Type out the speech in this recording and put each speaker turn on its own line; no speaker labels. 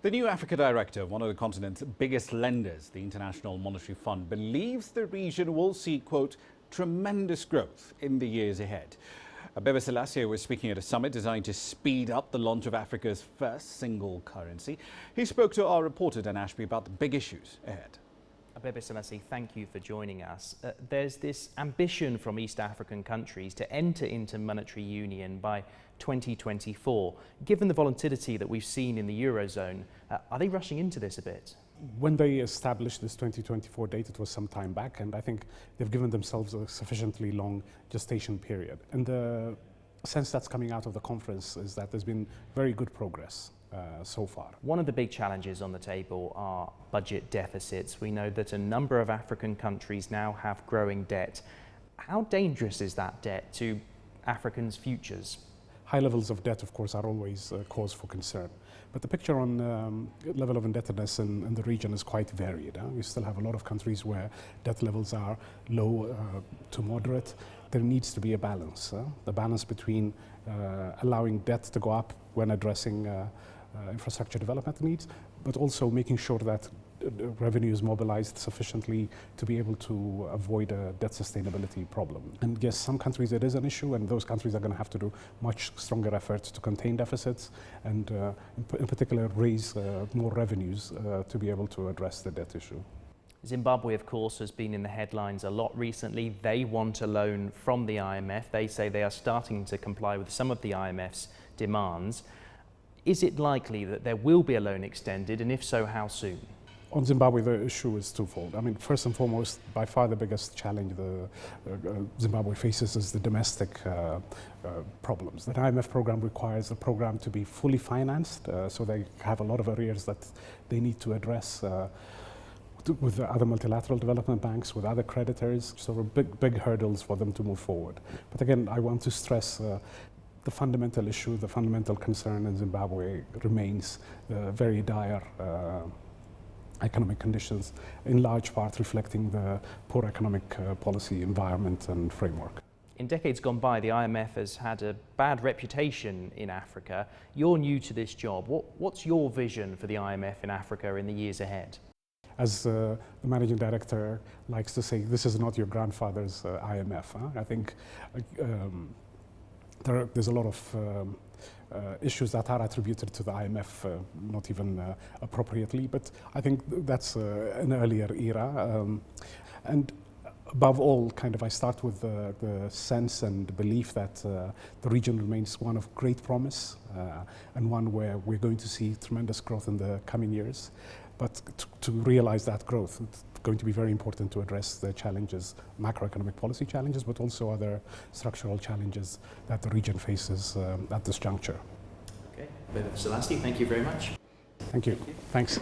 The new Africa director of one of the continent's biggest lenders, the International Monetary Fund, believes the region will see, quote, tremendous growth in the years ahead. Bebe Selassie was speaking at a summit designed to speed up the launch of Africa's first single currency. He spoke to our reporter Dan Ashby about the big issues ahead.
Bebe Selassie, thank you for joining us. There's this ambition from East African countries to enter into monetary union by 2024. Given the volatility that we've seen in the Eurozone, are they rushing into this a bit?
When they established this 2024 date, it was some time back, and I think they've given themselves a sufficiently long gestation period. And the sense that's coming out of the conference is that there's been very good progress so far.
One of the big challenges on the table are budget deficits. We know that a number of African countries now have growing debt. How dangerous is that debt to Africans' futures?
High levels of debt, of course, are always a cause for concern. But the picture on level of indebtedness in the region is quite varied. You still have a lot of countries where debt levels are low to moderate. There needs to be a balance. The balance between allowing debt to go up when addressing infrastructure development needs, but also making sure that revenue is mobilized sufficiently to be able to avoid a debt sustainability problem. And yes, some countries it is an issue, and those countries are going to have to do much stronger efforts to contain deficits and in particular raise more revenues to be able to address the debt issue.
Zimbabwe, of course, has been in the headlines a lot recently. They want a loan from the IMF. They say they are starting to comply with some of the IMF's demands. Is it likely that there will be a loan extended, and if so, how soon?
On Zimbabwe, the issue is twofold. I mean, first and foremost, by far the biggest challenge Zimbabwe faces is the domestic problems. The IMF program requires the program to be fully financed, so they have a lot of arrears that they need to address with other multilateral development banks, with other creditors. So big hurdles for them to move forward. But again, I want to stress the fundamental issue, the fundamental concern in Zimbabwe remains very dire economic conditions, in large part reflecting the poor economic policy environment and framework.
In decades gone by, the IMF has had a bad reputation in Africa. You're new to this job. What's your vision for the IMF in Africa in the years ahead?
As the managing director likes to say, this is not your grandfather's IMF. I think there's a lot of issues that are attributed to the IMF, not even appropriately, but I think that's an earlier era. And above all, I start with the sense and belief that the region remains one of great promise and one where we're going to see tremendous growth in the coming years. But to realize that growth, it's going to be very important to address the challenges, macroeconomic policy challenges, but also other structural challenges that the region faces at this juncture.
Okay, Bebe Selassie, thank you very much.
Thank you. Thanks.